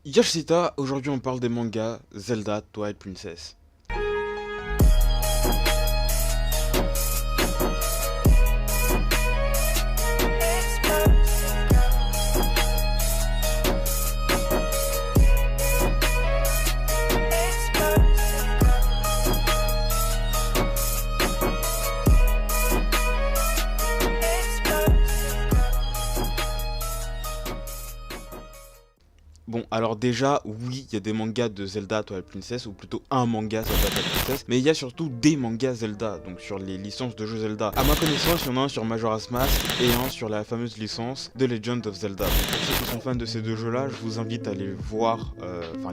Yashita, aujourd'hui on parle des mangas Zelda Twilight Princess. Bon, alors déjà, oui, il y a des mangas de Zelda Twilight Princess, ou plutôt un manga Zelda Twilight Princess, mais il y a surtout des mangas Zelda, donc sur les licences de jeux Zelda. À ma connaissance, il y en a un sur Majora's Mask et un sur la fameuse licence The Legend of Zelda. Donc, pour ceux qui sont fans de ces deux jeux-là, je vous invite à les voir,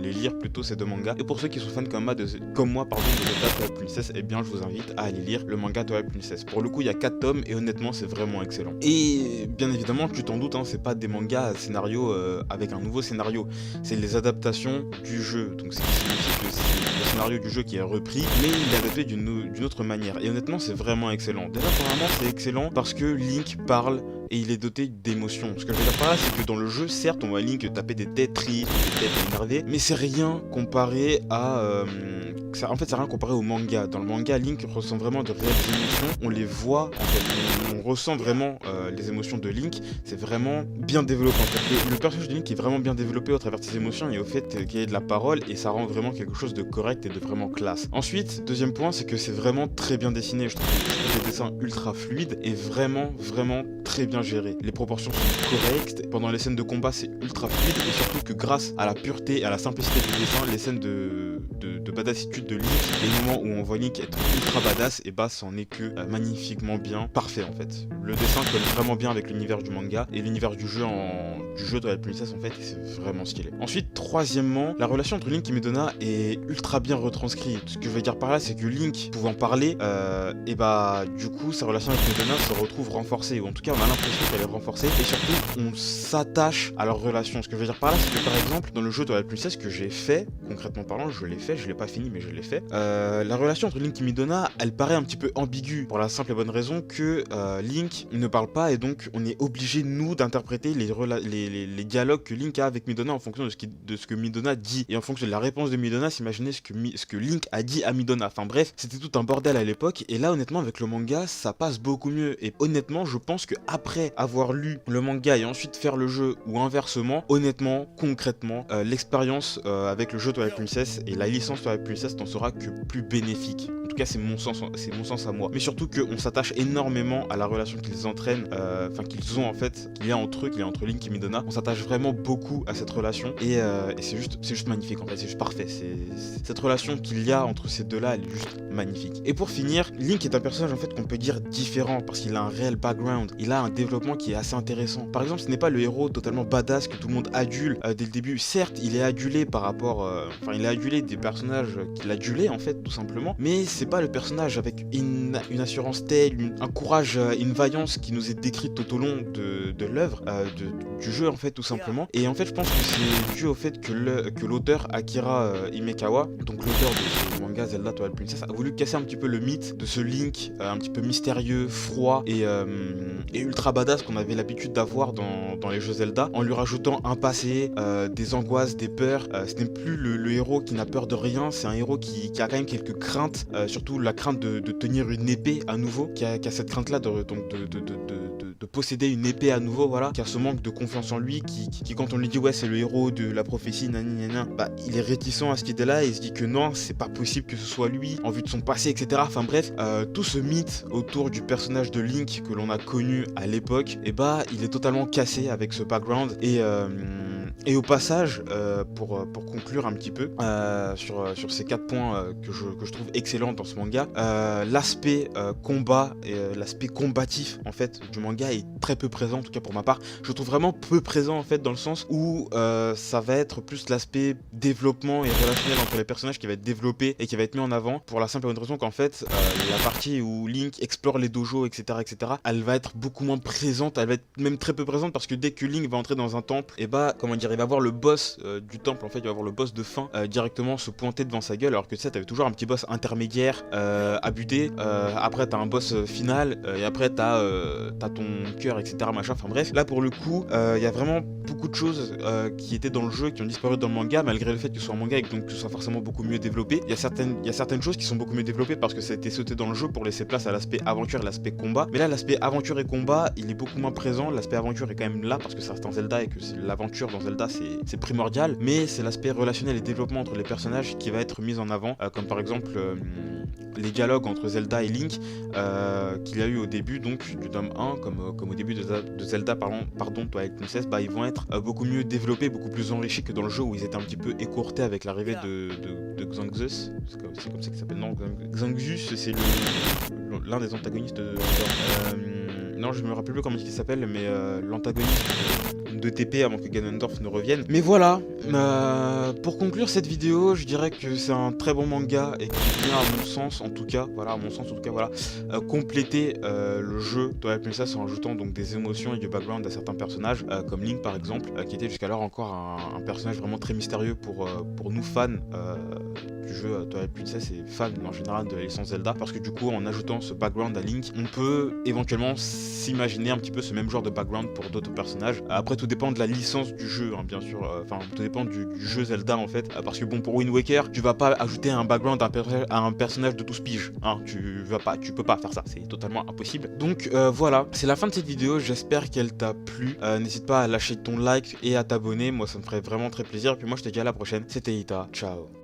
les lire plutôt ces deux mangas. Et pour ceux qui sont fans comme moi, de Zelda Twilight Princess, eh bien je vous invite à aller lire le manga Twilight Princess. Pour le coup, il y a 4 tomes et honnêtement, c'est vraiment excellent. Et bien évidemment, tu t'en doutes, hein, c'est pas des mangas à scénario avec un nouveau scénario. C'est les adaptations du jeu, donc c'est le scénario du jeu qui est repris, mais il est adapté d'une autre manière. Et honnêtement, c'est vraiment excellent. Déjà, premièrement, c'est excellent parce que Link parle et il est doté d'émotions. Ce que je veux dire par là, c'est que dans le jeu, certes, on voit Link taper des têtes tristes, des têtes énervées, mais c'est rien comparé à... en fait, c'est rien comparé au manga. Dans le manga, Link ressent vraiment de réelles émotions. On les voit, en fait, on ressent vraiment les émotions de Link. C'est vraiment bien développé. En fait, le personnage de Link est vraiment bien développé au travers de ses émotions et au fait qu'il y ait de la parole, et ça rend vraiment quelque chose de correct et de vraiment classe. Ensuite, deuxième point, c'est que c'est vraiment très bien dessiné. Je trouve les dessins ultra fluides et vraiment très bien géré. Les proportions sont correctes. Pendant les scènes de combat, c'est ultra fluide, et surtout que grâce à la pureté et à la simplicité du dessin, les scènes de badassitude de Link, les moments où on voit Link être ultra badass, et bah c'en est que magnifiquement bien, parfait en fait. Le dessin colle vraiment bien avec l'univers du manga et l'univers du jeu de la princesse en fait, et c'est vraiment stylé. Ensuite, troisièmement, la relation entre Link et Midona est ultra bien retranscrite. Ce que je veux dire par là, c'est que Link pouvant parler, et bah du coup sa relation avec Midona se retrouve renforcée, ou en tout cas on a l'impression qu'elle est renforcée, et surtout on s'attache à leur relation. Ce que je veux dire par là, c'est que par exemple dans le jeu de la princesse que j'ai fait, concrètement parlant, je l'ai fait, je l'ai pas fini mais je l'ai fait, la relation entre Link et Midona, elle paraît un petit peu ambiguë, pour la simple et bonne raison que Link ne parle pas, et donc on est obligé nous d'interpréter les dialogues que Link a avec Midona en fonction de ce que Midona dit, et en fonction de la réponse de Midona, s'imaginer ce que Link a dit à Midona. Enfin bref, c'était tout un bordel à l'époque, et là honnêtement avec le manga ça passe beaucoup mieux, et honnêtement je pense que après avoir lu le manga et ensuite faire le jeu, ou inversement, honnêtement, concrètement, l'expérience avec le jeu Twilight Princess et la licence Twilight Princess n'en sera que plus bénéfique. En tout cas, c'est mon sens à moi. Mais surtout qu'on s'attache énormément à la relation qu'ils entraînent, qu'ils ont en fait, qu'il y a entre eux, qu'il y a entre Link et Midona. On s'attache vraiment beaucoup à cette relation, et c'est juste magnifique en fait, c'est juste parfait. Cette relation qu'il y a entre ces deux-là, elle est juste magnifique. Et pour finir, Link est un personnage en fait qu'on peut dire différent parce qu'il a un réel background. Il a un développement qui est assez intéressant. Par exemple, ce n'est pas le héros totalement badass que tout le monde adule dès le début. Certes, il est adulé par rapport, il est adulé des personnages qu'il adulait en fait, tout simplement. Mais c'est pas le personnage avec une assurance telle, un courage, une vaillance qui nous est décrite tout au long de l'œuvre, du jeu en fait, tout simplement. Et en fait, je pense que c'est dû au fait que l'auteur Akira Imekawa, donc l'auteur de ce manga Zelda Twilight Princess, a voulu casser un petit peu le mythe de ce Link un petit peu mystérieux, froid et ultra badass qu'on avait l'habitude d'avoir dans les jeux Zelda, en lui rajoutant un passé, des angoisses, des peurs. Ce n'est plus le héros qui n'a peur de rien, c'est un héros qui a quand même quelques craintes, surtout la crainte de tenir une épée à nouveau, qui a cette crainte là de posséder une épée à nouveau, voilà, qui a ce manque de confiance en lui, qui quand on lui dit ouais c'est le héros de la prophétie, nanana, bah il est réticent à cette idée là, et il se dit que non, c'est pas possible que ce soit lui, en vue de son passé, etc. Enfin bref, tout ce mythe autour du personnage de Link que l'on a connu à l'époque, et bah il est totalement cassé avec ce background. Et au passage, pour conclure un petit peu sur ces 4 points que je trouve excellents dans ce manga, l'aspect combat et l'aspect combatif en fait du manga est très peu présent, en tout cas pour ma part. Je trouve vraiment peu présent en fait, dans le sens où ça va être plus l'aspect développement et relationnel entre les personnages qui va être développé et qui va être mis en avant, pour la simple et bonne raison qu'en fait la partie où Link explore les dojos, etc., elle va être beaucoup moins présente, elle va être même très peu présente, parce que dès que Link va entrer dans un temple, et bah comment dire, dire, il va voir le boss du temple, en fait, il va voir le boss de fin directement se pointer devant sa gueule, alors que tu sais, t'avais toujours un petit boss intermédiaire à buter, après t'as un boss final, et après t'as ton cœur, etc. machin, enfin bref. Là pour le coup, il y a vraiment beaucoup de choses qui étaient dans le jeu, qui ont disparu dans le manga, malgré le fait que ce soit un manga et donc que ce soit forcément beaucoup mieux développé. Il y a certaines choses qui sont beaucoup mieux développées parce que ça a été sauté dans le jeu pour laisser place à l'aspect aventure et l'aspect combat. Mais là, l'aspect aventure et combat, il est beaucoup moins présent. L'aspect aventure est quand même là parce que ça reste un Zelda et que l'aventure dans Zelda c'est primordial. Mais c'est l'aspect relationnel et développement entre les personnages qui va être mis en avant, comme par exemple les dialogues entre Zelda et Link qu'il y a eu au début donc du tome 1, comme au début de Zelda pardon Twilight Princess, bah ils vont être beaucoup mieux développés, beaucoup plus enrichis que dans le jeu où ils étaient un petit peu écourtés avec l'arrivée de Xanxus. C'est comme ça qu'il s'appelle, non, Xanxus, c'est l'un des antagonistes de non, je me rappelle plus comment il s'appelle, mais l'antagoniste de TP avant que Ganondorf ne revienne. Mais voilà, pour conclure cette vidéo, je dirais que c'est un très bon manga et qui vient, à mon sens en tout cas, voilà, compléter le jeu Twilight Princess en ajoutant donc des émotions et du background à certains personnages, comme Link par exemple, qui était jusqu'alors encore un personnage vraiment très mystérieux pour nous fans du jeu Twilight Princess et fans en général de la licence Zelda, parce que du coup en ajoutant ce background à Link, on peut éventuellement s'imaginer un petit peu ce même genre de background pour d'autres personnages. Après tout dépend de la licence du jeu, hein, bien sûr, enfin tout dépend du jeu Zelda en fait, parce que bon, pour Wind Waker, tu vas pas ajouter un background à un personnage de 12 piges, hein, tu peux pas faire ça, c'est totalement impossible. Donc voilà, c'est la fin de cette vidéo, j'espère qu'elle t'a plu, n'hésite pas à lâcher ton like et à t'abonner, moi ça me ferait vraiment très plaisir, puis moi je te dis à la prochaine, c'était Ita, ciao.